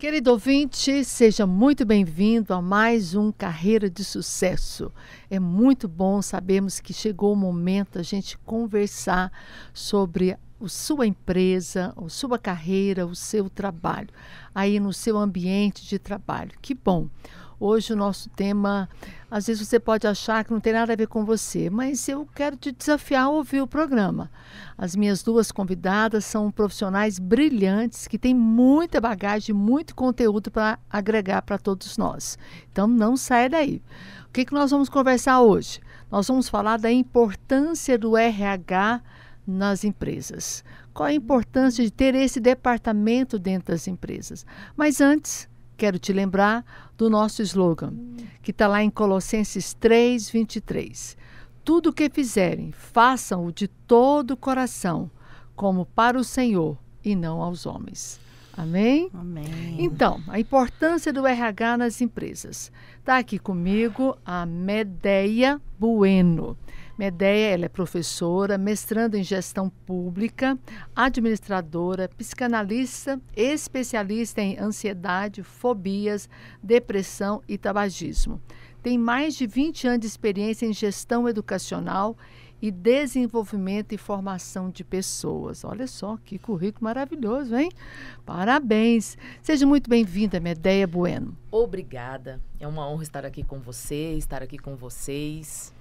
Querido ouvinte, seja muito bem-vindo a mais um Carreira de Sucesso. É muito bom sabermos que chegou o momento da gente conversar sobre a sua empresa, a sua carreira, o seu trabalho, aí no seu ambiente de trabalho. Que bom! Hoje o nosso tema, às vezes você pode achar que não tem nada a ver com você, mas eu quero te desafiar a ouvir o programa. As minhas duas convidadas são profissionais brilhantes que têm muita bagagem, muito conteúdo para agregar para todos nós. Então não saia daí. O que nós vamos conversar hoje? Nós vamos falar da importância do RH nas empresas. Qual a importância de ter esse departamento dentro das empresas? Mas antes, quero te lembrar do nosso slogan, que está lá em Colossenses 3:23. Tudo o que fizerem, façam-o de todo o coração, como para o Senhor e não aos homens. Amém? Amém. Então, a importância do RH nas empresas. Está aqui comigo a Medeia Bueno. Medeia, ela é professora, mestrando em gestão pública, administradora, psicanalista, especialista em ansiedade, fobias, depressão e tabagismo. Tem mais de 20 anos de experiência em gestão educacional e desenvolvimento e formação de pessoas. Olha só, que currículo maravilhoso, hein? Parabéns! Seja muito bem-vinda, Medeia Bueno. Obrigada. É uma honra estar aqui com você, estar aqui com vocês.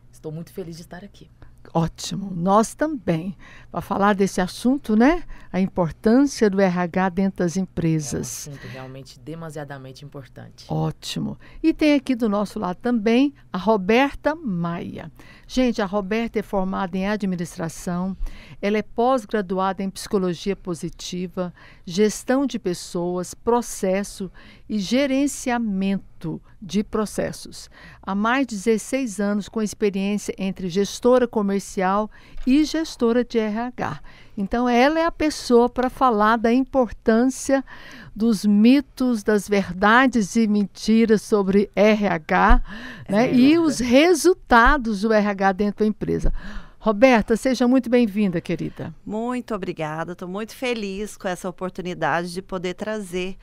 Estou muito feliz de estar aqui. Ótimo, nós também. Para falar desse assunto, né? A importância do RH dentro das empresas. É um assunto realmente demasiadamente importante. Ótimo. E tem aqui do nosso lado também a Roberta Maia. Gente, a Roberta é formada em administração, ela é pós-graduada em psicologia positiva, gestão de pessoas, processo e gerenciamento de processos. Há mais de 16 anos com experiência entre gestora comercial e gestora de RH. Então, ela é a pessoa para falar da importância dos mitos, das verdades e mentiras sobre RH, né? E os resultados do RH dentro da empresa. Roberta, seja muito bem-vinda, querida. Muito obrigada, estou muito feliz com essa oportunidade de poder trazer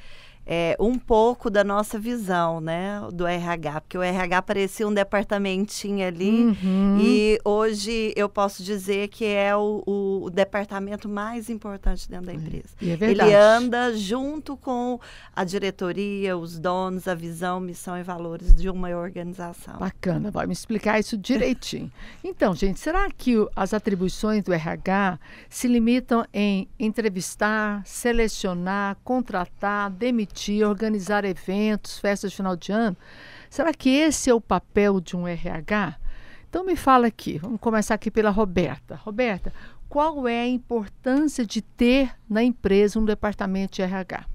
um pouco da nossa visão, né, do RH, porque o RH parecia um departamentinho ali, e hoje eu posso dizer que é o departamento mais importante dentro da empresa. E é verdade. Ele anda junto com a diretoria, os donos, a visão, missão e valores de uma organização. Bacana, vai me explicar isso direitinho. Então, gente, será que as atribuições do RH se limitam em entrevistar, selecionar, contratar, demitir, organizar eventos, festas de final de ano? Será que esse é o papel de um RH? Então me fala aqui, vamos começar aqui pela Roberta. Roberta, qual é a importância de ter na empresa um departamento de RH?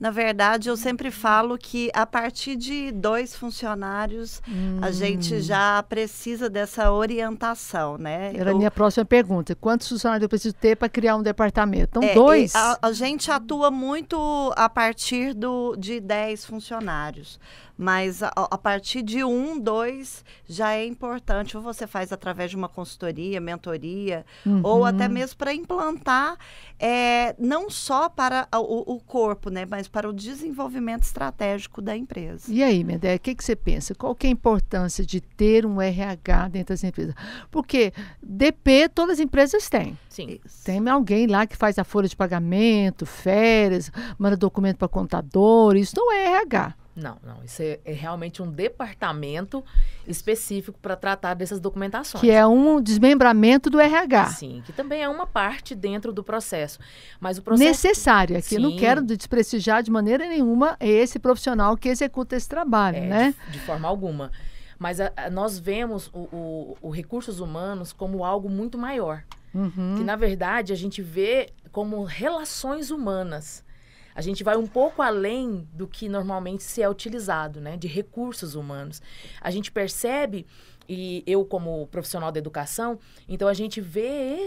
Na verdade, eu sempre falo que a partir de 2 funcionários, a gente já precisa dessa orientação, né? Era a minha próxima pergunta. Quantos funcionários eu preciso ter para criar um departamento? Então, 2? A gente atua muito a partir de 10 funcionários. Mas a partir de 1, 2 já é importante. Ou você faz através de uma consultoria, mentoria, ou até mesmo para implantar, não só para o corpo, né, mas para o desenvolvimento estratégico da empresa. E aí, Medeia, o que você pensa? Qual que é a importância de ter um RH dentro das empresas? Porque DP todas as empresas têm. Sim. Tem alguém lá que faz a folha de pagamento, férias, manda documento para contador. Isso não é RH. Não. Isso é realmente um departamento específico para tratar dessas documentações. Que é um desmembramento do RH. Sim, que também é uma parte dentro do processo. Mas o processo... Necessária, que eu não Sim. quero desprestigiar de maneira nenhuma esse profissional que executa esse trabalho, né? De forma alguma. Mas nós vemos o recursos humanos como algo muito maior. Que, na verdade, a gente vê como relações humanas. A gente vai um pouco além do que normalmente se é utilizado, né? De recursos humanos. A gente percebe, e eu como profissional da educação, então a gente vê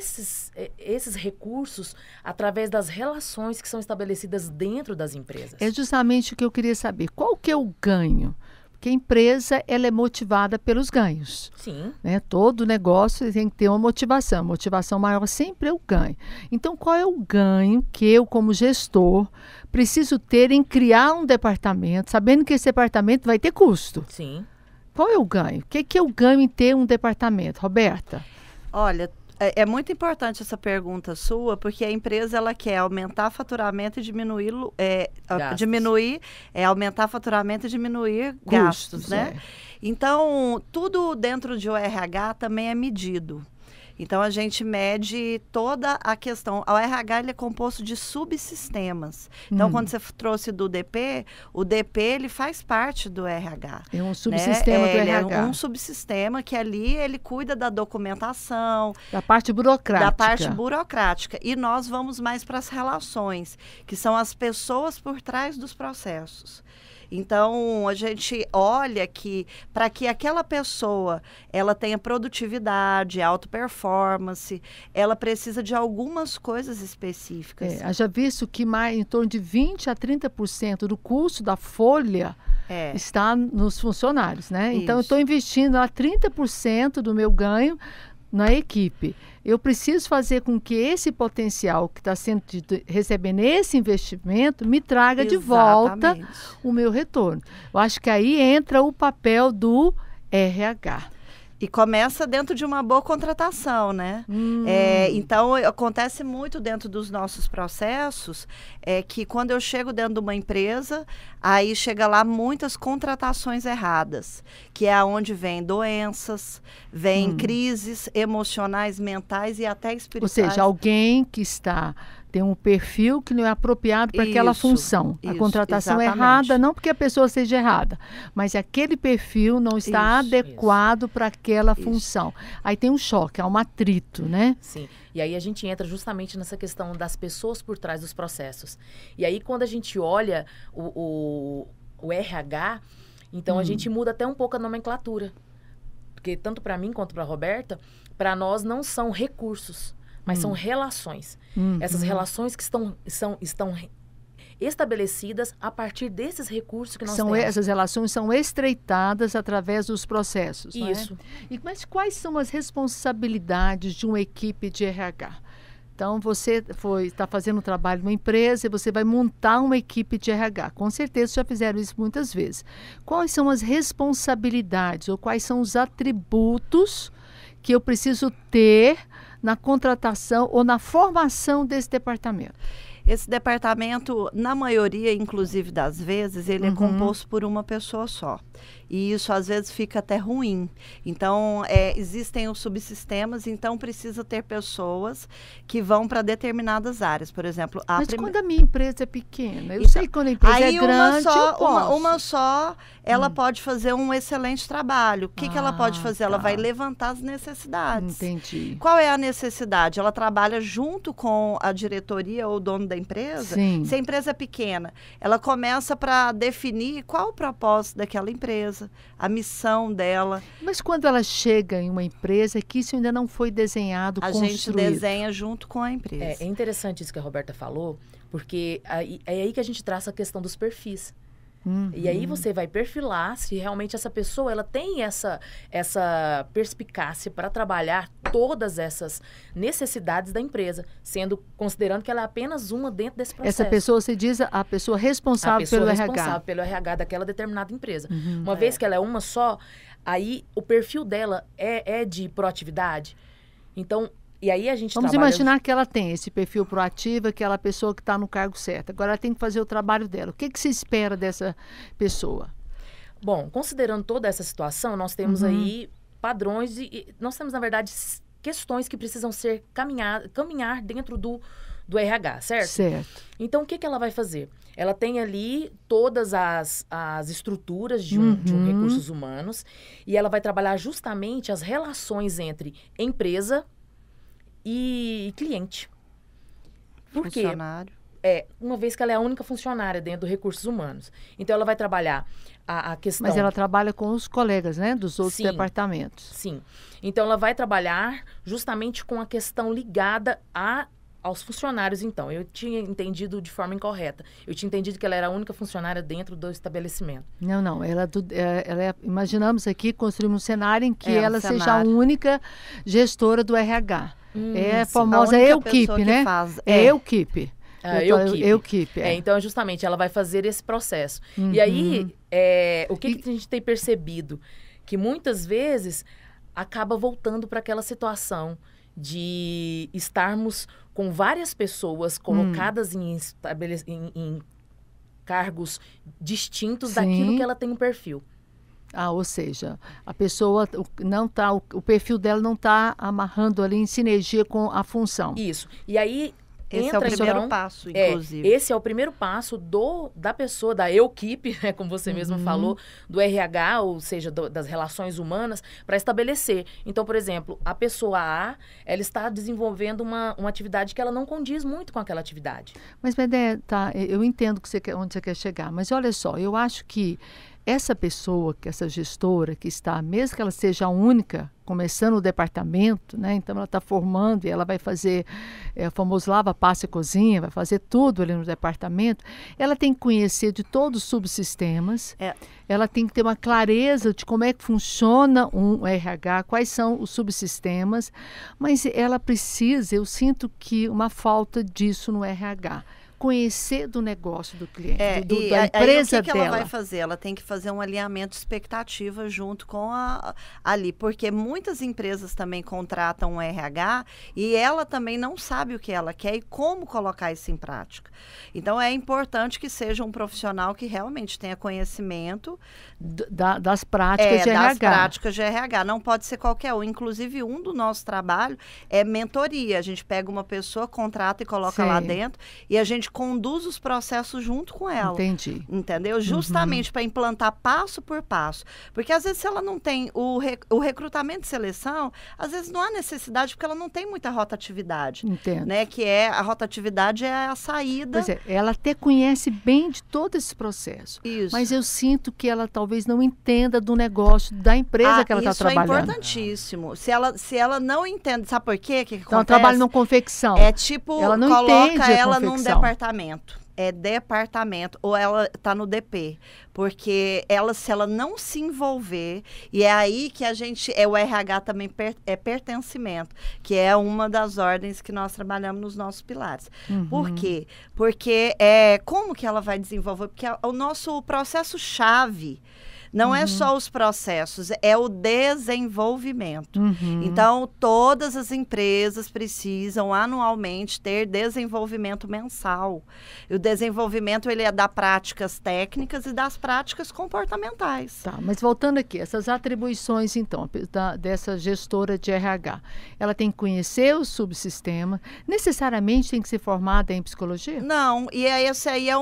esses recursos através das relações que são estabelecidas dentro das empresas. É justamente o que eu queria saber. Qual que é o ganho? Porque a empresa, ela é motivada pelos ganhos. Sim. Né? Todo negócio tem que ter uma motivação. A motivação maior sempre é o ganho. Então, qual é o ganho que eu, como gestor, preciso ter em criar um departamento, sabendo que esse departamento vai ter custo? Sim. Qual é o ganho? O que eu ganho em ter um departamento, Roberta? Olha, é muito importante essa pergunta sua, porque a empresa ela quer aumentar faturamento e diminuir, aumentar faturamento e diminuir gastos, né? Então, tudo dentro de ORH também é medido. Então, a gente mede toda a questão. O RH ele é composto de subsistemas. Então, quando você trouxe do DP, o DP ele faz parte do RH. É um subsistema do RH. É um subsistema que ali ele cuida da documentação. Da parte burocrática. Da parte burocrática. E nós vamos mais para as relações, que são as pessoas por trás dos processos. Então, a gente olha que para que aquela pessoa ela tenha produtividade, alta performance, ela precisa de algumas coisas específicas. Haja visto que em torno de 20% a 30% do custo da folha está nos funcionários, né? Então, eu estou investindo lá 30% do meu ganho na equipe. Eu preciso fazer com que esse potencial que está recebendo esse investimento me traga de volta o meu retorno. Eu acho que aí entra o papel do RH. E começa dentro de uma boa contratação, né? Então, acontece muito dentro dos nossos processos, que quando eu chego dentro de uma empresa, aí chega lá muitas contratações erradas, que é onde vem doenças, vem crises emocionais, mentais e até espirituais. Ou seja, alguém que tem um perfil que não é apropriado para aquela função. A contratação é errada, não porque a pessoa seja errada, mas aquele perfil não está adequado para aquela função. Aí tem um choque, há um atrito, né? Sim. E aí a gente entra justamente nessa questão das pessoas por trás dos processos. E aí quando a gente olha o RH, então a gente muda até um pouco a nomenclatura. Porque tanto para mim quanto para a Roberta, para nós não são recursos, mas são relações. Essas relações que estão estabelecidas a partir desses recursos que nós temos. Essas relações são estreitadas através dos processos. Isso. Mas quais são as responsabilidades de uma equipe de RH? Então, você está fazendo um trabalho numa empresa e você vai montar uma equipe de RH. Com certeza, já fizeram isso muitas vezes. Quais são as responsabilidades ou quais são os atributos que eu preciso ter na contratação ou na formação desse departamento? Esse departamento, na maioria, inclusive das vezes, ele é composto por uma pessoa só. E isso, às vezes, fica até ruim. Então, existem os subsistemas, então precisa ter pessoas que vão para determinadas áreas. Por exemplo, Mas quando a minha empresa é pequena? Eu sei que quando a empresa é grande, uma só, ela pode fazer um excelente trabalho. O que ela pode fazer? Ela vai levantar as necessidades. Entendi. Qual é a necessidade? Ela trabalha junto com a diretoria ou o dono da empresa. Sim. Se a empresa é pequena, ela começa para definir qual o propósito daquela empresa, a missão dela. Mas quando ela chega em uma empresa, que isso ainda não foi desenhado, construído. A gente desenha junto com a empresa. É interessante isso que a Roberta falou, porque é aí que a gente traça a questão dos perfis. E aí você vai perfilar se realmente essa pessoa ela tem essa perspicácia para trabalhar todas essas necessidades da empresa, considerando que ela é apenas uma dentro desse processo. Essa pessoa, você diz, a pessoa responsável pelo RH. Responsável pelo RH daquela determinada empresa. Uma vez que ela é uma só, aí o perfil dela é de proatividade. Então, e aí a gente Vamos imaginar que ela tem esse perfil proativo, aquela pessoa que está no cargo certo. Agora ela tem que fazer o trabalho dela. O que se espera dessa pessoa? Bom, considerando toda essa situação, nós temos aí padrões e nós temos, na verdade, questões que precisam ser caminhar dentro do RH, certo? Certo. Então, o que ela vai fazer? Ela tem ali todas as estruturas de um recursos humanos e ela vai trabalhar justamente as relações entre empresa e cliente. Por quê? Funcionário. Uma vez que ela é a única funcionária dentro do recursos humanos. Então, ela vai trabalhar a questão... Mas ela trabalha com os colegas, né? Dos outros departamentos. Sim. Então, ela vai trabalhar justamente com a questão ligada aos funcionários, então. Eu tinha entendido de forma incorreta. Eu tinha entendido que ela era a única funcionária dentro do estabelecimento. Não. Imaginamos aqui, construímos um cenário em que ela seja a única gestora do RH. É a famosa Equipe, né? Equipe. Equipe. Então, justamente, ela vai fazer esse processo. E aí, o que a gente tem percebido? Que muitas vezes acaba voltando para aquela situação de estarmos com várias pessoas colocadas em cargos distintos daquilo que ela tem um perfil. Ou seja, a pessoa não tá, o perfil dela não está amarrando ali em sinergia com a função. Isso. E aí esse é o primeiro passo, inclusive. Esse é o primeiro passo da pessoa, da equipe, né, como você mesmo falou, do RH, ou seja, das relações humanas, para estabelecer. Então, por exemplo, a pessoa A, ela está desenvolvendo uma atividade que ela não condiz muito com aquela atividade. Mas, Bedé, eu entendo onde você quer chegar, mas olha só, eu acho que essa pessoa, que essa gestora que está, mesmo que ela seja a única, começando o departamento, né? Então ela está formando e ela vai fazer o famoso lava, passa e cozinha, vai fazer tudo ali no departamento. Ela tem que conhecer de todos os subsistemas, ela tem que ter uma clareza de como é que funciona um RH, quais são os subsistemas, mas ela precisa, eu sinto que uma falta disso no RH. Conhecer do negócio do cliente, da empresa dela. O que ela vai fazer? Ela tem que fazer um alinhamento de expectativa junto com ali, porque muitas empresas também contratam um RH e ela também não sabe o que ela quer e como colocar isso em prática. Então, é importante que seja um profissional que realmente tenha conhecimento das práticas de RH. Das práticas de RH. Não pode ser qualquer um. Inclusive, um do nosso trabalho é mentoria. A gente pega uma pessoa, contrata e coloca lá dentro e a gente conduz os processos junto com ela. Entendi. Entendeu? Justamente para implantar passo por passo. Porque às vezes se ela não tem o recrutamento e seleção, às vezes não há necessidade porque ela não tem muita rotatividade. Entendo. Né? Que a rotatividade é a saída. Pois ela até conhece bem de todo esse processo. Isso. Mas eu sinto que ela talvez não entenda do negócio da empresa que ela está trabalhando. Isso é importantíssimo. Se ela não entende, sabe por quê? Que então, ela trabalha numa confecção. É tipo, ela não coloca ela num departamento. É departamento, ou ela está no DP. Porque se ela não se envolver, e é aí que o RH também é pertencimento, que é uma das ordens que nós trabalhamos nos nossos pilares. Por quê? Porque como que ela vai desenvolver? Porque o nosso processo-chave não é só os processos, é o desenvolvimento. Então, todas as empresas precisam anualmente ter desenvolvimento mensal. E o desenvolvimento ele é das práticas técnicas e das práticas comportamentais. Tá, mas voltando aqui, essas atribuições, então, dessa gestora de RH, ela tem que conhecer o subsistema, necessariamente tem que ser formada em psicologia? Não, e esse aí é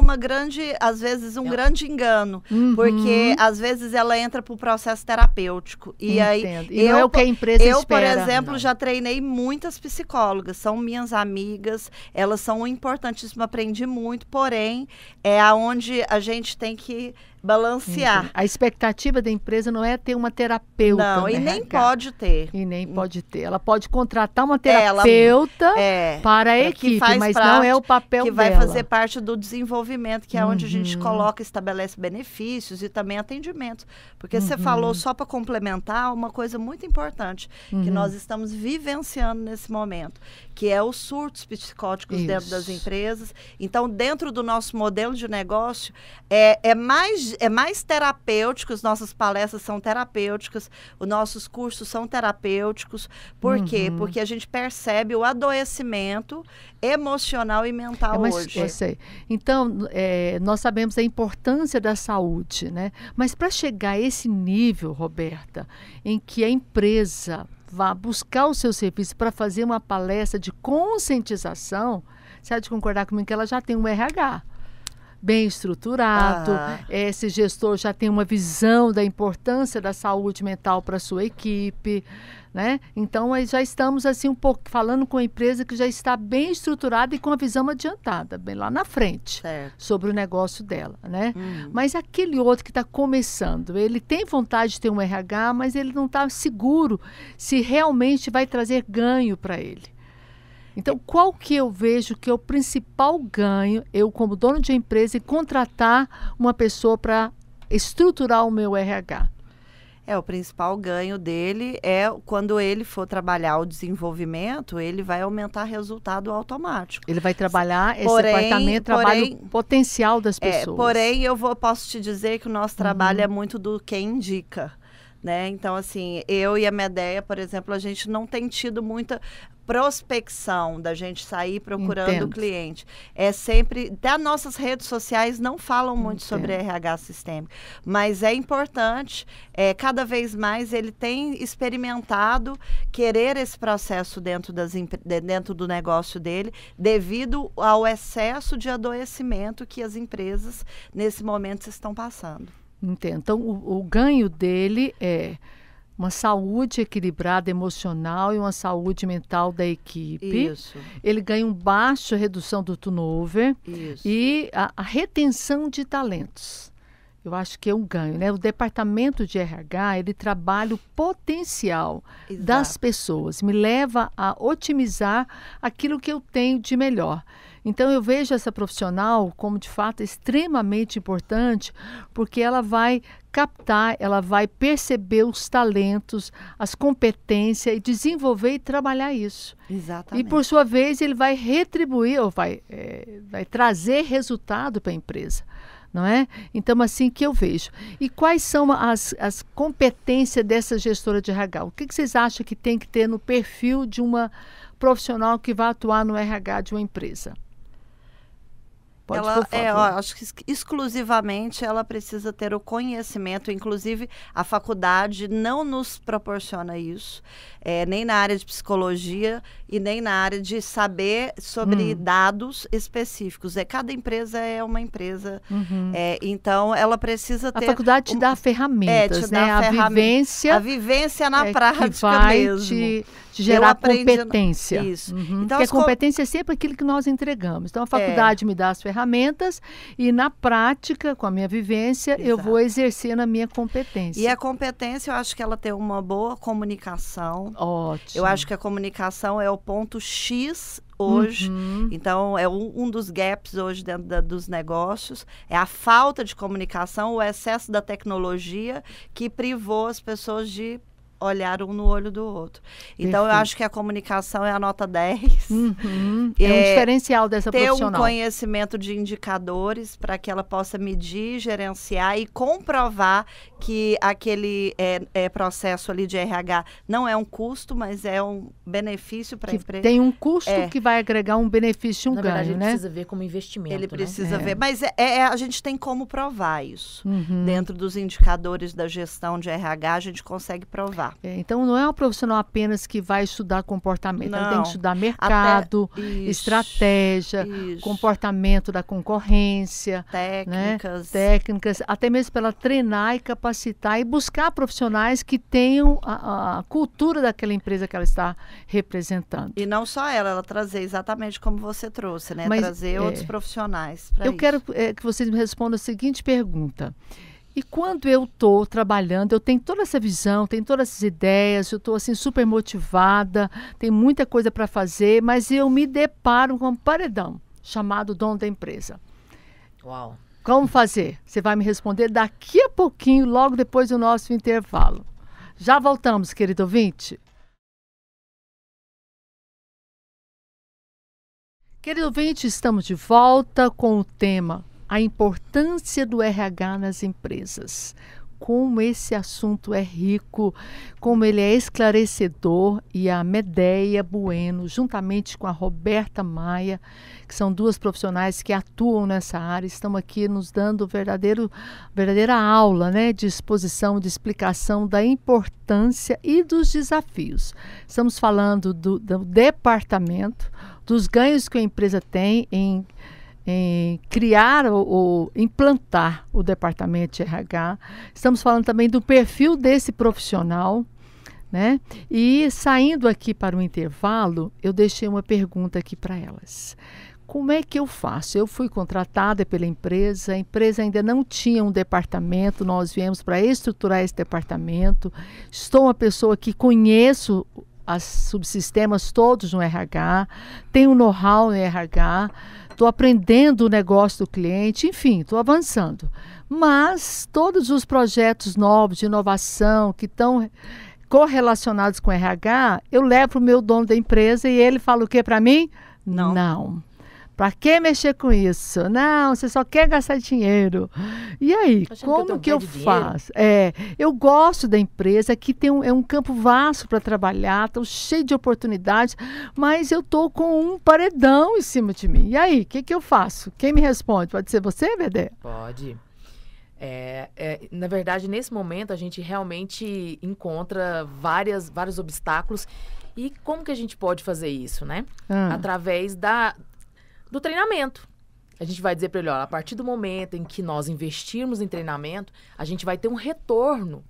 às vezes, grande engano, porque às vezes ela entra para o processo terapêutico. E aí, não é o que a empresa espera. Por exemplo, já treinei muitas psicólogas, são minhas amigas, elas são importantíssimas, aprendi muito, porém, é aonde a gente tem que balancear. A expectativa da empresa não é ter uma terapeuta. Não, e nem pode ter. E nem pode ter. Ela pode contratar uma terapeuta para a equipe, mas não é o papel dela. Que vai fazer parte do desenvolvimento, que é onde a gente estabelece benefícios e também atendimentos. Porque você falou, só para complementar, uma coisa muito importante que nós estamos vivenciando nesse momento, que é os surtos psicóticos dentro das empresas. Então, dentro do nosso modelo de negócio, é mais terapêutico, as nossas palestras são terapêuticas, os nossos cursos são terapêuticos. Por quê? Porque a gente percebe o adoecimento emocional e mental hoje. Eu sei. Então, nós sabemos a importância da saúde, né? Mas para chegar a esse nível, Roberta, em que a empresa vá buscar o seu serviço para fazer uma palestra de conscientização, você há de concordar comigo que ela já tem um RH bem estruturado, esse gestor já tem uma visão da importância da saúde mental para a sua equipe, né? Então, já estamos assim um pouco falando com a empresa que já está bem estruturada e com a visão adiantada, bem lá na frente, sobre o negócio dela, né? Mas aquele outro que está começando, ele tem vontade de ter um RH, mas ele não está seguro se realmente vai trazer ganho para ele. Então, qual que eu vejo que é o principal ganho, eu como dono de empresa, em contratar uma pessoa para estruturar o meu RH? O principal ganho dele é quando ele for trabalhar o desenvolvimento, ele vai aumentar resultado automático. Ele vai trabalhar esse departamento, trabalho potencial das pessoas. Porém, posso te dizer que o nosso trabalho é muito do quem indica. Né? Então, assim, eu e a Medeia, por exemplo, a gente não tem tido muita prospecção da gente sair procurando o cliente. É sempre, até as nossas redes sociais não falam muito sobre RH sistêmico, mas é importante, cada vez mais ele tem experimentado querer esse processo dentro do negócio dele, devido ao excesso de adoecimento que as empresas nesse momento estão passando. Entendo. Então, o ganho dele é uma saúde equilibrada emocional e uma saúde mental da equipe. Isso. Ele ganha uma baixa redução do turnover. Isso. E a retenção de talentos. Eu acho que é um ganho, né? O departamento de RH, ele trabalha o potencial das pessoas, me leva a otimizar aquilo que eu tenho de melhor. Então, eu vejo essa profissional como, de fato, extremamente importante, porque ela vai captar, ela vai perceber os talentos, as competências e desenvolver e trabalhar isso. Exatamente. E, por sua vez, ele vai retribuir, ou vai trazer resultado para a empresa. Não é? Então, assim que eu vejo. E quais são as competências dessa gestora de RH? O que vocês acham que tem que ter no perfil de uma profissional que vai atuar no RH de uma empresa? Pode, por favor. Acho que exclusivamente ela precisa ter o conhecimento, inclusive a faculdade não nos proporciona isso, nem na área de psicologia e nem na área de saber sobre dados específicos. Cada empresa é uma empresa, então ela precisa ter... A faculdade te dá ferramentas, né? A vivência na prática que vai mesmo. Te gerar competência. Isso. Então, porque a competência é sempre aquilo que nós entregamos. Então, a faculdade me dá as ferramentas e, na prática, com a minha vivência, eu vou exercer na minha competência. E a competência, eu acho que ela tem uma boa comunicação. Ótimo. Eu acho que a comunicação é o ponto X hoje. Então, é um dos gaps hoje dentro dos negócios. É a falta de comunicação, o excesso da tecnologia que privou as pessoas de olhar um no olho do outro. Então, eu acho que a comunicação é a nota 10. É um diferencial dessa profissional. Ter um conhecimento de indicadores para que ela possa medir, gerenciar e comprovar que aquele processo ali de RH não é um custo, mas é um benefício para a empresa. Tem um custo que vai agregar um benefício, um ganho, verdade, ele né? precisa ver como investimento. Ele precisa ver. Mas a gente tem como provar isso. Dentro dos indicadores da gestão de RH, a gente consegue provar. Então, não é um profissional apenas que vai estudar comportamento. Não. Ele tem que estudar mercado, estratégia, comportamento da concorrência. Técnicas. Até mesmo para ela treinar e capacitar e buscar profissionais que tenham a cultura daquela empresa que ela está representando. E não só ela trazer exatamente como você trouxe, né? Trazer outros profissionais para isso. Eu quero que vocês me respondam a seguinte pergunta. E quando eu estou trabalhando, eu tenho toda essa visão, tenho todas essas ideias, eu estou assim super motivada, tem muita coisa para fazer, mas eu me deparo com um paredão chamado dono da empresa. Uau! Como fazer? Você vai me responder daqui a pouquinho, logo depois do nosso intervalo. Já voltamos, querido ouvinte. Querido ouvinte, estamos de volta com o tema a importância do RH nas empresas. Como esse assunto é rico, como ele é esclarecedor, e a Medeia Bueno, juntamente com a Roberta Maia, que são duas profissionais que atuam nessa área, estão aqui nos dando verdadeira aula, né, de exposição, de explicação da importância e dos desafios. Estamos falando do departamento, dos ganhos que a empresa tem em criar ou implantar o departamento de RH. Estamos falando também do perfil desse profissional, né? E saindo aqui para o intervalo, eu deixei uma pergunta aqui para elas. Como é que eu faço? Eu fui contratada pela empresa, a empresa ainda não tinha um departamento, nós viemos para estruturar esse departamento. Estou uma pessoa que conheço os subsistemas todos no RH, tenho know-how no RH, estou aprendendo o negócio do cliente, enfim, estou avançando. Mas todos os projetos novos de inovação que estão correlacionados com RH, eu levo para o meu dono da empresa e ele fala o que para mim? Não. Para que mexer com isso? Não, você só quer gastar dinheiro. E aí, como que eu faço? Eu gosto da empresa, que é um campo vasto para trabalhar, estou cheio de oportunidades, mas eu estou com um paredão em cima de mim. E aí, o que eu faço? Quem me responde? Pode ser você, Vedê? Pode. Na verdade, nesse momento, a gente realmente encontra vários obstáculos. E como que a gente pode fazer isso, né? Através do treinamento. A gente vai dizer para ele, olha, a partir do momento em que nós investirmos em treinamento, a gente vai ter um retorno.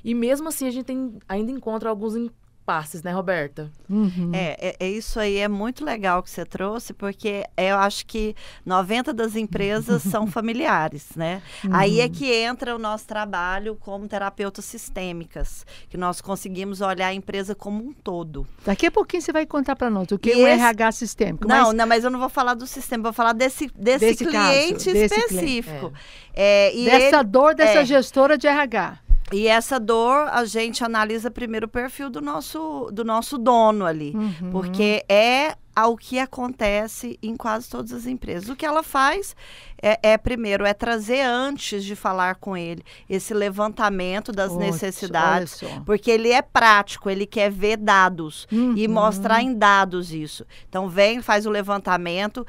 E mesmo assim, a gente ainda encontra alguns impasses, né, Roberta? Uhum. Isso aí é muito legal que você trouxe, porque eu acho que 90% das empresas são familiares, né? Aí é que entra o nosso trabalho como terapeutas sistêmicas, que nós conseguimos olhar a empresa como um todo. Daqui a pouquinho você vai contar para nós o que é o RH sistêmico. Não, mas eu não vou falar do sistema, vou falar desse cliente específico. Dessa dor dessa gestora de RH. E essa dor, a gente analisa primeiro o perfil do nosso dono ali. Porque é ao que acontece em quase todas as empresas. O que ela faz primeiro, trazer antes de falar com ele esse levantamento das necessidades, porque ele é prático, ele quer ver dados e mostrar em dados isso. Então, faz o levantamento,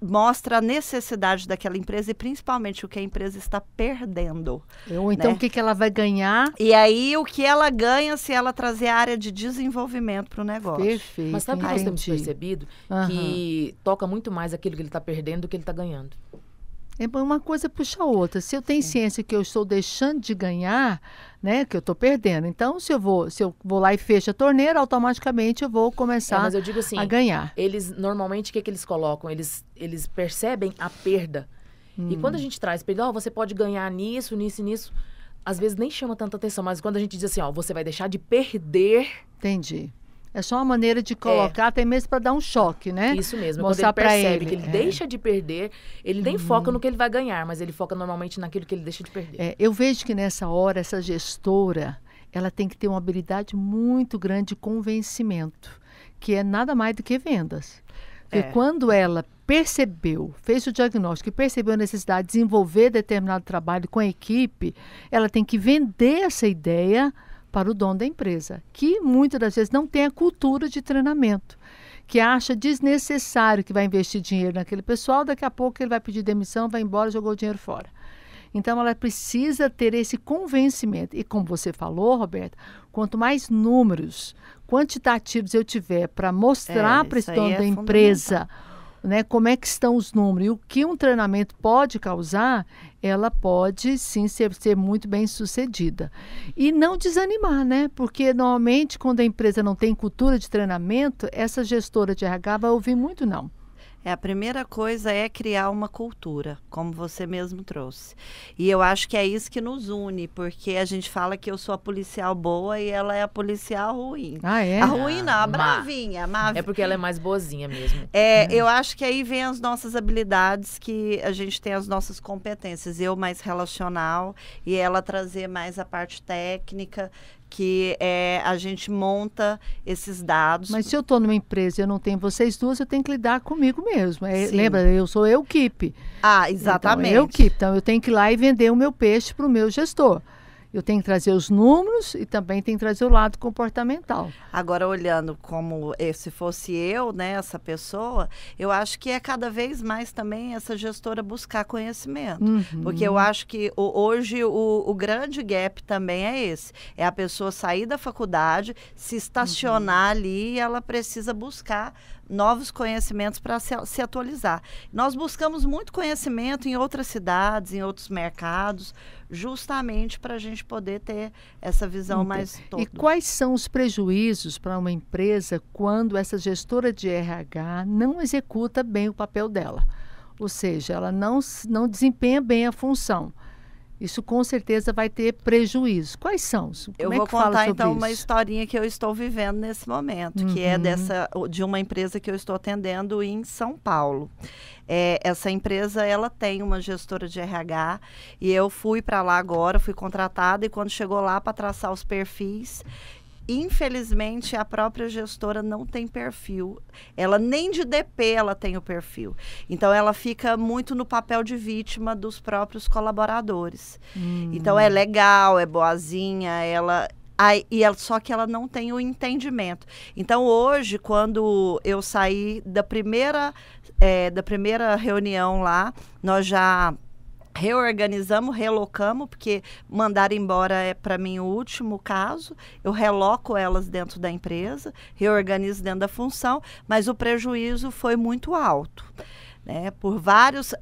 mostra a necessidade daquela empresa e principalmente o que a empresa está perdendo. Ou então, o que ela vai ganhar. E aí, o que ela ganha se ela trazer a área de desenvolvimento para o negócio. Perfeito. Mas sabe o que nós temos percebido? Que toca muito mais aquilo que ele está perdendo do que ele está ganhando. Uma coisa puxa a outra. Se eu tenho ciência que eu estou deixando de ganhar, né, que eu estou perdendo, então se eu vou lá e fecho a torneira, automaticamente eu vou começar mas eu digo assim, a ganhar. Eles, normalmente, o que eles colocam? Eles percebem a perda. E quando a gente traz para ele, você pode ganhar nisso, nisso e nisso, às vezes nem chama tanta atenção, mas quando a gente diz assim, você vai deixar de perder... Entendi. É só uma maneira de colocar, até mesmo para dar um choque, né? Isso mesmo. Mostrar quando ele percebe que ele deixa de perder, ele nem foca no que ele vai ganhar, mas ele foca normalmente naquilo que ele deixa de perder. Eu vejo que nessa hora, essa gestora, ela tem que ter uma habilidade muito grande de convencimento, que é nada mais do que vendas. Porque quando ela fez o diagnóstico e percebeu a necessidade de desenvolver determinado trabalho com a equipe, ela tem que vender essa ideia para o dono da empresa, que muitas das vezes não tem a cultura de treinamento, que acha desnecessário que vai investir dinheiro naquele pessoal, daqui a pouco ele vai pedir demissão, vai embora, jogou o dinheiro fora. Então, ela precisa ter esse convencimento. E como você falou, Roberta, quanto mais números quantitativos eu tiver para mostrar para esse dono da empresa, né, como é que estão os números e o que um treinamento pode causar, ela pode sim ser muito bem sucedida. E não desanimar, né? Porque normalmente quando a empresa não tem cultura de treinamento, essa gestora de RH vai ouvir muito não. A primeira coisa é criar uma cultura, como você mesmo trouxe. E eu acho que é isso que nos une, porque a gente fala que eu sou a policial boa e ela é a policial ruim. Ah, é? A ruim não, a bravinha. É porque ela é mais boazinha mesmo. Eu acho que aí vem as nossas habilidades, que a gente tem as nossas competências. Eu mais relacional e ela trazer mais a parte técnica, que a gente monta esses dados. Mas se eu estou numa empresa e eu não tenho vocês duas, eu tenho que lidar comigo mesmo. Lembra, eu sou equipe. Exatamente. Então eu tenho que ir lá e vender o meu peixe para o meu gestor. Eu tenho que trazer os números e também tenho que trazer o lado comportamental. Agora, olhando como se fosse eu, né, essa pessoa, eu acho que é cada vez mais também essa gestora buscar conhecimento. Porque eu acho que hoje o grande gap também é esse. É a pessoa sair da faculdade, se estacionar ali e ela precisa buscar novos conhecimentos para se atualizar. Nós buscamos muito conhecimento em outras cidades, em outros mercados, justamente para a gente poder ter essa visão mais toda. E quais são os prejuízos para uma empresa quando essa gestora de RH não executa bem o papel dela? Ou seja, ela não desempenha bem a função. isso com certeza vai ter prejuízo. Quais são? Eu vou contar então uma historinha que eu estou vivendo nesse momento, que é de uma empresa que eu estou atendendo em São Paulo. Essa empresa, ela tem uma gestora de RH e eu fui para lá agora, fui contratada, e quando chegou lá para traçar os perfis, infelizmente, a própria gestora não tem perfil. Ela nem de DP ela tem o perfil. Então, ela fica muito no papel de vítima dos próprios colaboradores. Então, é legal, é boazinha, só que ela não tem o entendimento. Então, hoje, quando eu saí da primeira reunião lá, nós já reorganizamos, relocamos, porque mandar embora é, para mim, o último caso. Eu reloco elas dentro da empresa, reorganizo dentro da função, mas o prejuízo foi muito alto. Né, por vários,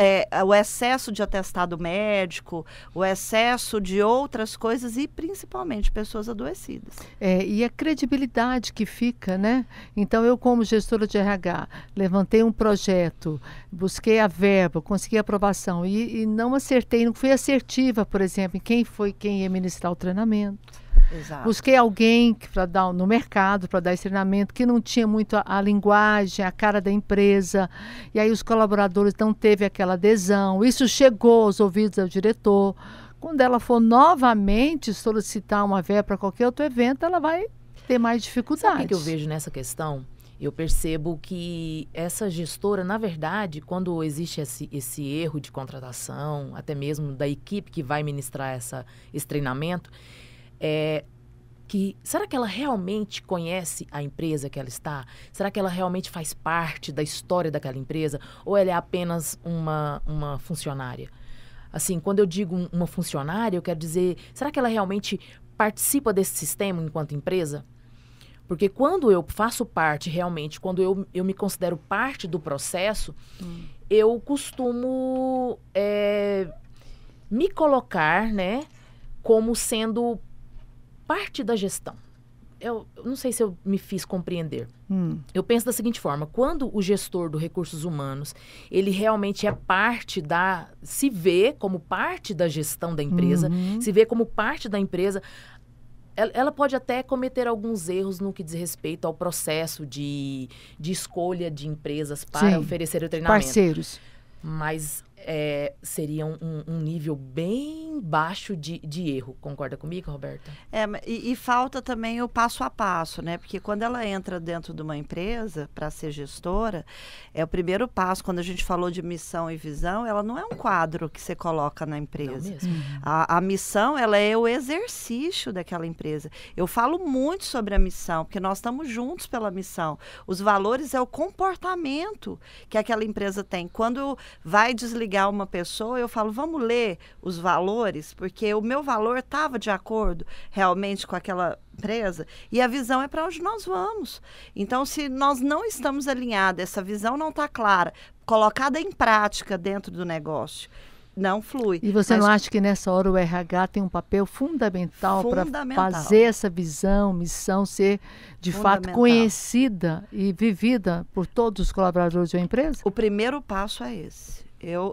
o excesso de atestado médico, o excesso de outras coisas e principalmente pessoas adoecidas. E a credibilidade que fica, né? Então, eu como gestora de RH, levantei um projeto, busquei a verba, consegui a aprovação e não acertei, não fui assertiva, por exemplo, em quem ia ministrar o treinamento. Exato. Busquei alguém para dar no mercado, para dar esse treinamento, que não tinha muito a linguagem, a cara da empresa, e aí os colaboradores não teve aquela adesão. Isso chegou aos ouvidos do diretor. Quando ela for novamente solicitar uma verba para qualquer outro evento, ela vai ter mais dificuldades. Sabe o que eu vejo nessa questão? Eu percebo que essa gestora, na verdade, quando existe esse erro de contratação, até mesmo da equipe que vai ministrar esse treinamento, será que ela realmente conhece a empresa que ela está? Será que ela realmente faz parte da história daquela empresa? Ou ela é apenas uma funcionária? Assim, quando eu digo uma funcionária, eu quero dizer, será que ela realmente participa desse sistema enquanto empresa? Porque quando eu faço parte realmente, quando eu me considero parte do processo, eu costumo me colocar, né, como sendo parte da gestão. Eu não sei se eu me fiz compreender. Eu penso da seguinte forma: quando o gestor do recursos humanos, ele realmente é parte se vê como parte da gestão da empresa, se vê como parte da empresa, ela pode até cometer alguns erros no que diz respeito ao processo de escolha de empresas para oferecer o treinamento. Parceiros. Mas seria um nível bem baixo de erro. Concorda comigo, Roberta? E falta também o passo a passo, né? Porque quando ela entra dentro de uma empresa para ser gestora, o primeiro passo, quando a gente falou de missão e visão, ela não é um quadro que você coloca na empresa. Não mesmo. A missão, ela é o exercício daquela empresa. Eu falo muito sobre a missão, porque nós estamos juntos pela missão. Os valores é o comportamento que aquela empresa tem. Quando vai desligar uma pessoa, eu falo, vamos ler os valores, porque o meu valor estava de acordo realmente com aquela empresa, e a visão é para onde nós vamos. Então, se nós não estamos alinhados, essa visão não está clara, colocada em prática dentro do negócio, não flui. E você não acha que nessa hora o RH tem um papel fundamental para fazer essa visão, missão ser de fato conhecida e vivida por todos os colaboradores de uma empresa? O primeiro passo é esse.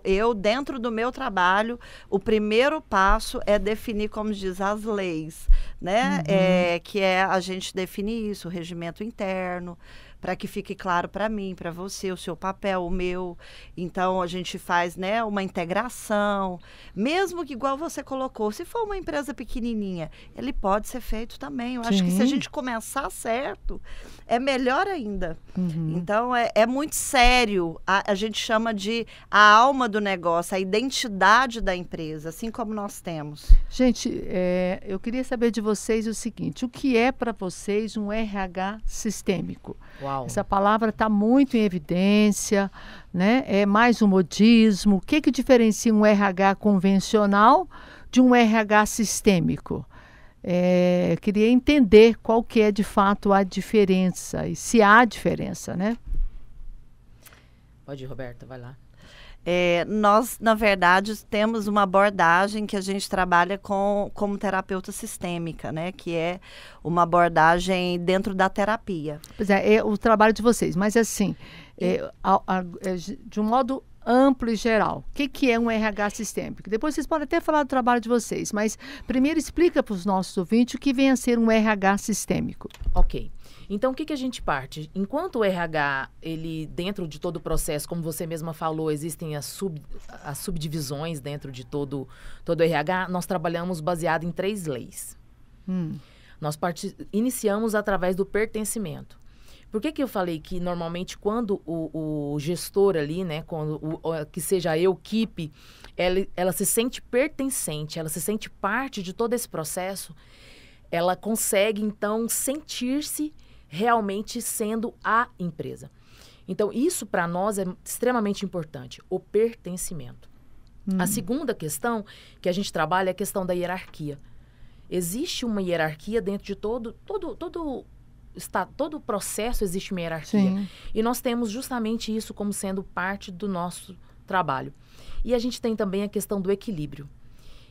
Eu, dentro do meu trabalho, o primeiro passo é definir, como diz, as leis, né? Que é a gente definir isso, o regimento interno, para que fique claro para mim, para você, o seu papel, o meu. Então, a gente faz, né, uma integração, mesmo que, igual você colocou, se for uma empresa pequenininha, ele pode ser feito também. Eu acho que se a gente começar certo, é melhor ainda. Então, é muito sério. A gente chama de a alma do negócio, a identidade da empresa, assim como nós temos. Gente, eu queria saber de vocês o seguinte: o que é para vocês um RH sistêmico? Uau. Essa palavra está muito em evidência, né? É mais um modismo. O que diferencia um RH convencional de um RH sistêmico? Queria entender qual que é de fato a diferença e se há diferença, né? Pode ir, Roberta, vai lá. Nós, na verdade, temos uma abordagem que a gente trabalha como terapeuta sistêmica, né? Que é uma abordagem dentro da terapia. Pois é o trabalho de vocês, mas assim, de um modo amplo e geral. O que é um RH sistêmico? Depois vocês podem até falar do trabalho de vocês, mas primeiro explica para os nossos ouvintes o que vem a ser um RH sistêmico. Ok. Então, o que a gente parte? Enquanto o RH, ele, dentro de todo o processo, como você mesma falou, existem as subdivisões dentro de todo o RH, nós trabalhamos baseado em 3 leis. Nós iniciamos através do pertencimento. Por que eu falei que, normalmente, quando o gestor ali, né, que seja a equipe, ela se sente pertencente, ela se sente parte de todo esse processo, ela consegue, então, sentir-se realmente sendo a empresa. Então, isso para nós é extremamente importante, o pertencimento. A segunda questão que a gente trabalha é a questão da hierarquia. Existe uma hierarquia dentro de todo o processo, existe uma hierarquia. Sim. E nós temos justamente isso como sendo parte do nosso trabalho. E a gente tem também a questão do equilíbrio.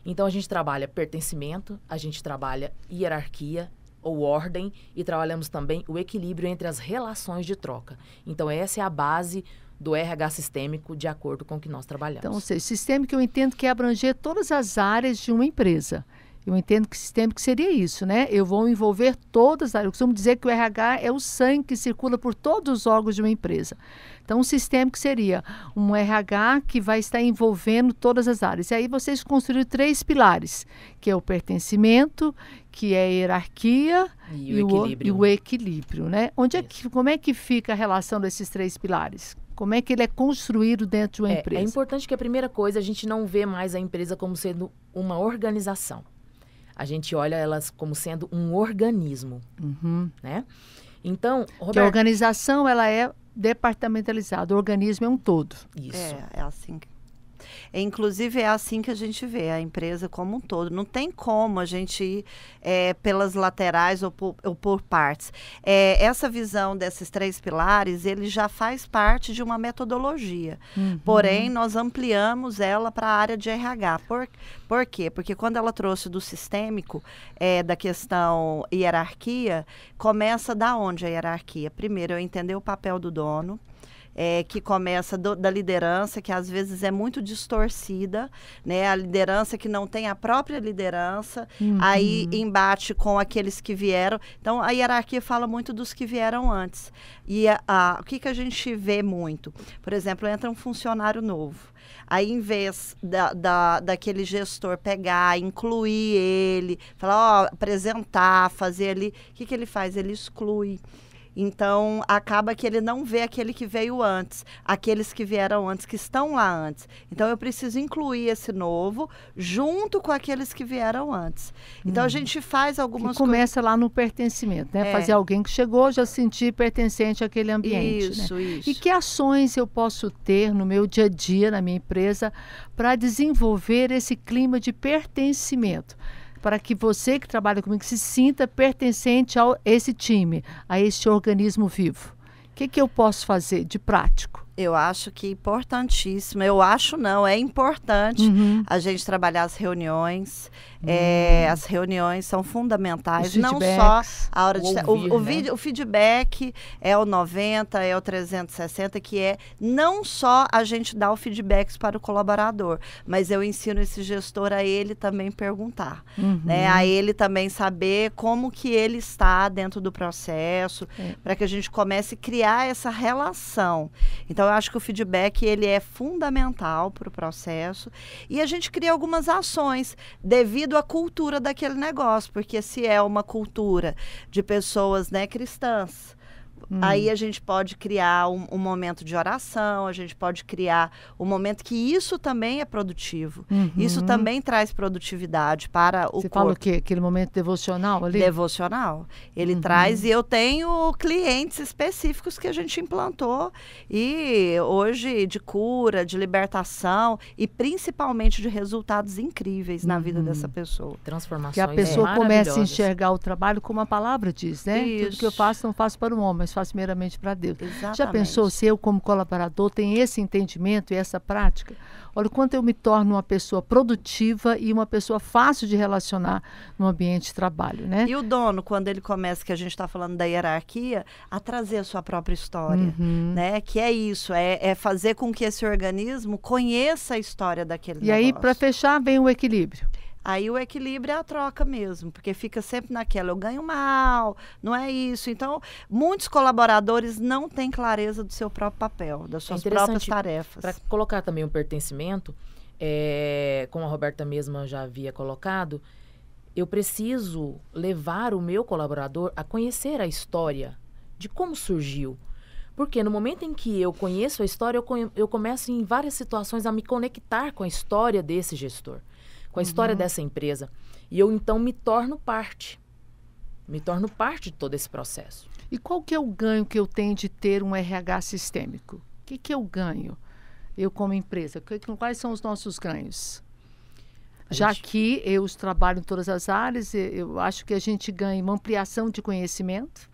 Então, a gente trabalha pertencimento, a gente trabalha hierarquia ou ordem e trabalhamos também o equilíbrio entre as relações de troca. Então, essa é a base do RH sistêmico, de acordo com o que nós trabalhamos. Então, ou seja, sistêmico eu entendo que é abranger todas as áreas de uma empresa. Eu entendo que sistêmico seria isso, né? Eu vou envolver todas as áreas. Eu costumo dizer que o RH é o sangue que circula por todos os órgãos de uma empresa. Então, o sistêmico seria um RH que vai estar envolvendo todas as áreas. E aí vocês construíram 3 pilares, que é o pertencimento, que é a hierarquia e o equilíbrio, né? Como é que fica a relação desses 3 pilares? Como é que ele é construído dentro de uma empresa? É importante que a primeira coisa, a gente não vê mais a empresa como sendo uma organização. A gente olha elas como sendo um organismo, né? Então, Roberto... Que a organização, ela é departamentalizada, o organismo é um todo. Isso. É assim. Inclusive, é assim que a gente vê a empresa como um todo. Não tem como a gente ir pelas laterais ou por partes. Essa visão desses 3 pilares, ele já faz parte de uma metodologia. Porém, nós ampliamos ela para a área de RH. Por quê? Porque quando ela trouxe do sistêmico, da questão hierarquia, começa da onde a hierarquia? Primeiro, eu entender o papel do dono, que começa da liderança, que às vezes é muito distorcida, né? A liderança que não tem a própria liderança, aí embate com aqueles que vieram. Então, a hierarquia fala muito dos que vieram antes. E o que a gente vê muito? Por exemplo, entra um funcionário novo. Aí, em vez daquele gestor pegar, incluir ele, falar, apresentar, fazer ali, o que ele faz? Ele exclui. Então, acaba que ele não vê aquele que veio antes, aqueles que vieram antes, que estão lá antes. Então, eu preciso incluir esse novo junto com aqueles que vieram antes. Então, a gente faz algumas coisas... Começa lá no pertencimento, né? Fazer alguém que chegou já sentir pertencente àquele ambiente. Isso, né? isso. E que ações eu posso ter no meu dia a dia, na minha empresa, para desenvolver esse clima de pertencimento? Para que você que trabalha comigo se sinta pertencente a esse time, a esse organismo vivo. O que eu posso fazer de prático? Eu acho que é importantíssimo. Eu acho não, é importante a gente trabalhar as reuniões. As reuniões são fundamentais. Não só a hora de... O feedback é o 90, é o 360, que é não só a gente dar o feedback para o colaborador, mas eu ensino esse gestor a ele também perguntar. Né? A ele também saber como que ele está dentro do processo, para que a gente comece a criar essa relação. Então, eu acho que o feedback ele é fundamental para o processo e a gente cria algumas ações devido à cultura daquele negócio, porque se é uma cultura de pessoas, né, cristãs, aí a gente pode criar um momento de oração, a gente pode criar um momento que isso também é produtivo. Isso também traz produtividade para o corpo. Você fala o quê? Aquele momento devocional ali? Devocional. Ele traz, e eu tenho clientes específicos que a gente implantou, e hoje de cura, de libertação, e principalmente de resultados incríveis na vida dessa pessoa. Transformações que a pessoa comece a enxergar o trabalho como a palavra diz, né? Isso. Tudo que eu faço, não faço para o homem, mas faço meramente para Deus. Exatamente. Já pensou se eu, como colaborador, tenho esse entendimento e essa prática? Olha o quanto eu me torno uma pessoa produtiva e uma pessoa fácil de relacionar no ambiente de trabalho, né? E o dono, quando ele começa, que a gente está falando da hierarquia, a trazer a sua própria história, né? Que é isso, é fazer com que esse organismo conheça a história daquele negócio. E aí, para fechar, vem o equilíbrio. Aí o equilíbrio é a troca mesmo, porque fica sempre naquela, eu ganho mal, não é isso. Então, muitos colaboradores não têm clareza do seu próprio papel, das suas próprias tarefas. Para colocar também um pertencimento, como a Roberta mesma já havia colocado, eu preciso levar o meu colaborador a conhecer a história de como surgiu. Porque no momento em que eu conheço a história, eu começo em várias situações a me conectar com a história desse gestor, com a história dessa empresa. E eu, então, me torno parte de todo esse processo. E qual que é o ganho que eu tenho de ter um RH sistêmico? O que eu ganho, eu como empresa? Quais são os nossos ganhos? Já que eu trabalho em todas as áreas, eu acho que a gente ganha uma ampliação de conhecimento,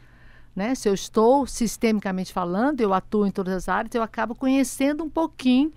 né? Se eu estou sistemicamente falando, eu atuo em todas as áreas, eu acabo conhecendo um pouquinho.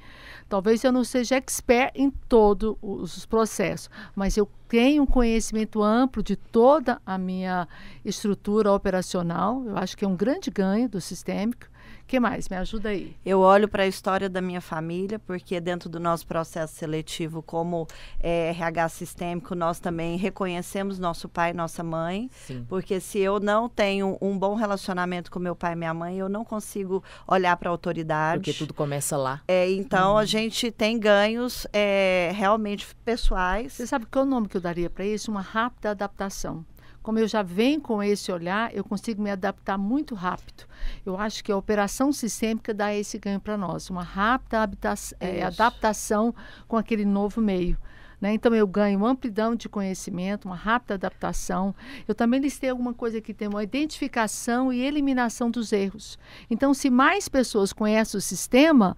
Talvez eu não seja expert em todos os processos, mas eu tenho um conhecimento amplo de toda a minha estrutura operacional. Eu acho que é um grande ganho do sistêmico. O que mais? Me ajuda aí. Eu olho para a história da minha família, porque dentro do nosso processo seletivo, como RH sistêmico, nós também reconhecemos nosso pai e nossa mãe. Sim. Porque se eu não tenho um bom relacionamento com meu pai e minha mãe, eu não consigo olhar para a autoridade. Porque tudo começa lá. Então, a gente tem ganhos realmente pessoais. Você sabe qual é o nome que eu daria para isso? Uma rápida adaptação. Como eu já venho com esse olhar, eu consigo me adaptar muito rápido. Eu acho que a operação sistêmica dá esse ganho para nós, uma rápida adaptação com aquele novo meio. Né? Então, eu ganho uma amplidão de conhecimento, uma rápida adaptação. Eu também listei alguma coisa que tem uma identificação e eliminação dos erros. Então, se mais pessoas conhecem o sistema,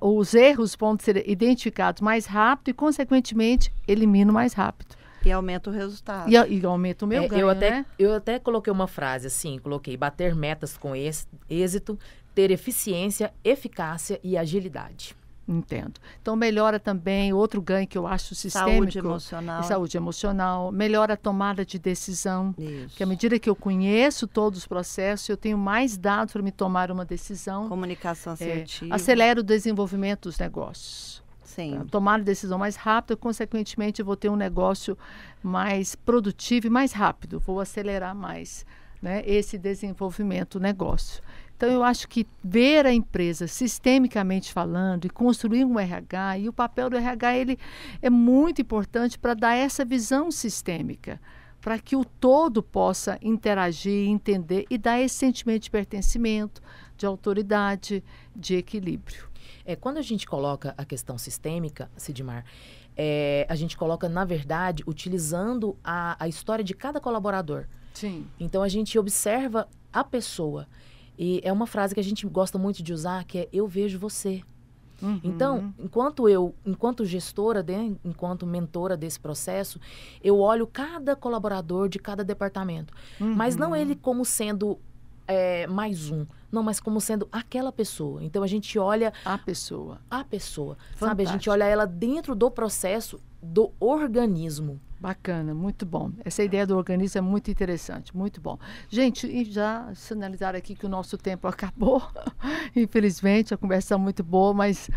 os erros vão ser identificados mais rápido e, consequentemente, eliminam mais rápido. E aumenta o resultado. E aumenta o meu ganho, né? Eu até coloquei uma frase assim, coloquei bater metas com êxito, ter eficiência, eficácia e agilidade. Entendo. Então, melhora também, outro ganho que eu acho sistêmico. Saúde emocional. Saúde emocional. Melhora a tomada de decisão. Isso. Porque à medida que eu conheço todos os processos, eu tenho mais dados para me tomar uma decisão. Comunicação assertiva. Acelera o desenvolvimento dos negócios. Sim. Tomar a decisão mais rápida, consequentemente, eu vou ter um negócio mais produtivo e mais rápido. Vou acelerar mais, né, esse desenvolvimento do negócio. Então, eu acho que ver a empresa sistemicamente falando e construir um RH, e o papel do RH ele é muito importante para dar essa visão sistêmica, para que o todo possa interagir, entender e dar esse sentimento de pertencimento, de autoridade, de equilíbrio. Quando a gente coloca a questão sistêmica, Sidmar, a gente coloca, na verdade, utilizando a história de cada colaborador. Sim. Então, a gente observa a pessoa. E é uma frase que a gente gosta muito de usar, que é eu vejo você. Então, enquanto gestora, enquanto mentora desse processo, eu olho cada colaborador de cada departamento. Mas não ele como sendo mais um. Não, mas como sendo aquela pessoa. Então, a gente olha... A pessoa. Sabe? A gente olha ela dentro do processo do organismo. Bacana, muito bom. Essa ideia do organismo é muito interessante, muito bom. Gente, e já sinalizaram aqui que o nosso tempo acabou. Infelizmente, a conversa é muito boa, mas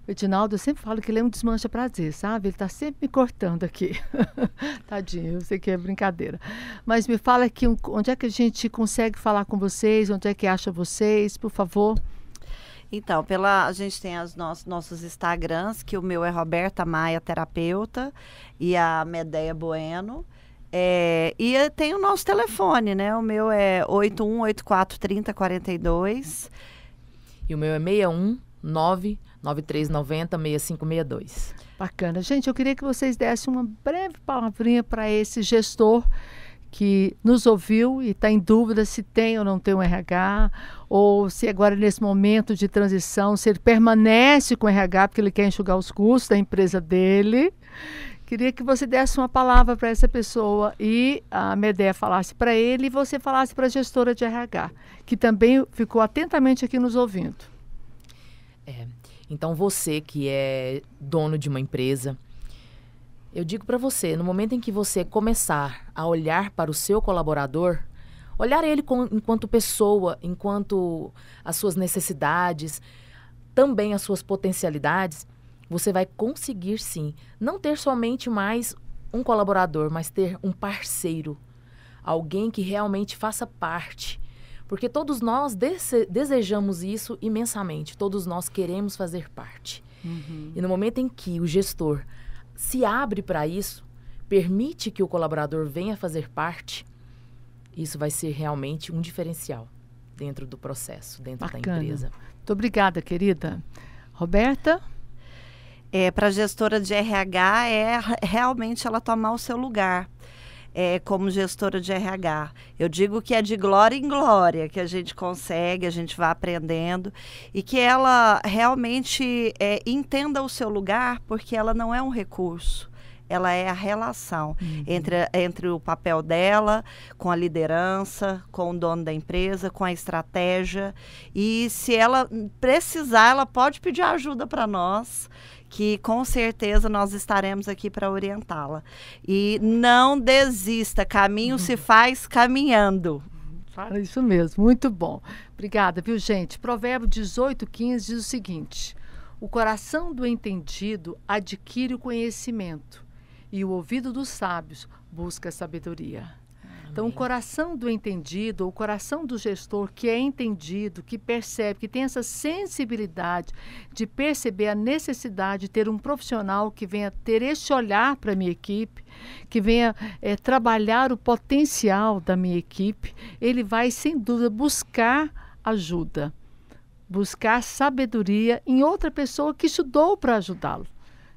o Edinaldo, eu sempre falo que ele é um desmancha-prazer, sabe? Ele está sempre me cortando aqui. Tadinho, eu sei que é brincadeira. Mas me fala aqui, onde é que a gente consegue falar com vocês? Onde é que acha vocês, por favor? Então, a gente tem os nossos Instagrams, que o meu é Roberta Maia Terapeuta e a Medeia Bueno. E tem o nosso telefone, né? O meu é 81843042. E o meu é 61993906562. Bacana. Gente, eu queria que vocês dessem uma breve palavrinha para esse gestor que nos ouviu e está em dúvida se tem ou não tem um RH, ou se agora nesse momento de transição, se ele permanece com o RH porque ele quer enxugar os custos da empresa dele. Queria que você desse uma palavra para essa pessoa e a Medea falasse para ele e você falasse para a gestora de RH, que também ficou atentamente aqui nos ouvindo. Então, você que é dono de uma empresa, eu digo para você, no momento em que você começar a olhar para o seu colaborador, olhar ele enquanto pessoa, enquanto as suas necessidades, também as suas potencialidades, você vai conseguir, sim, não ter somente mais um colaborador, mas ter um parceiro, alguém que realmente faça parte. Porque todos nós desejamos isso imensamente, todos nós queremos fazer parte. E no momento em que o gestor se abre para isso, permite que o colaborador venha fazer parte, isso vai ser realmente um diferencial dentro do processo, dentro da empresa. Muito obrigada, querida. Roberta? Para a gestora de RH, realmente ela tomar o seu lugar como gestora de RH. Eu digo que é de glória em glória que a gente consegue, a gente vai aprendendo, e que ela realmente entenda o seu lugar, porque ela não é um recurso. Ela é a relação entre o papel dela com a liderança, com o dono da empresa, com a estratégia. E se ela precisar, ela pode pedir ajuda para nós, que com certeza nós estaremos aqui para orientá-la. E não desista, caminho se faz caminhando. Fala isso mesmo, muito bom. Obrigada, viu, gente? Provérbio 18:15 diz o seguinte: o coração do entendido adquire o conhecimento, e o ouvido dos sábios busca a sabedoria. Então, o coração do entendido, o coração do gestor que é entendido, que percebe, que tem essa sensibilidade de perceber a necessidade de ter um profissional que venha ter esse olhar para a minha equipe, que venha trabalhar o potencial da minha equipe, ele vai, sem dúvida, buscar ajuda, buscar sabedoria em outra pessoa que estudou para ajudá-lo.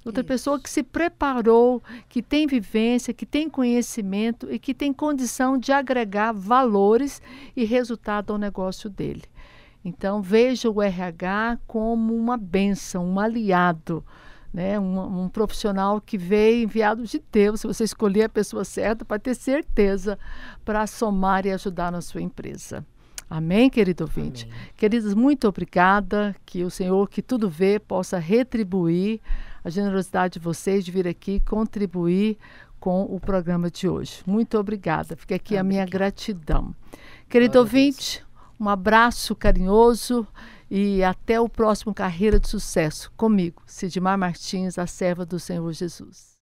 Outra pessoa que se preparou, que tem vivência, que tem conhecimento e que tem condição de agregar valores e resultado ao negócio dele. Então, veja o RH como uma bênção, um aliado, né? Um profissional que veio enviado de Deus, se você escolher a pessoa certa, para ter certeza, para somar e ajudar na sua empresa. Amém, querido ouvinte? Amém. Queridos, muito obrigada, que o Senhor, que tudo vê, possa retribuir a generosidade de vocês de vir aqui contribuir com o programa de hoje. Muito obrigada. Fica aqui a minha gratidão. Querido ouvinte, um abraço carinhoso e até o próximo Carreira de Sucesso comigo, Sidmar Martins, a serva do Senhor Jesus.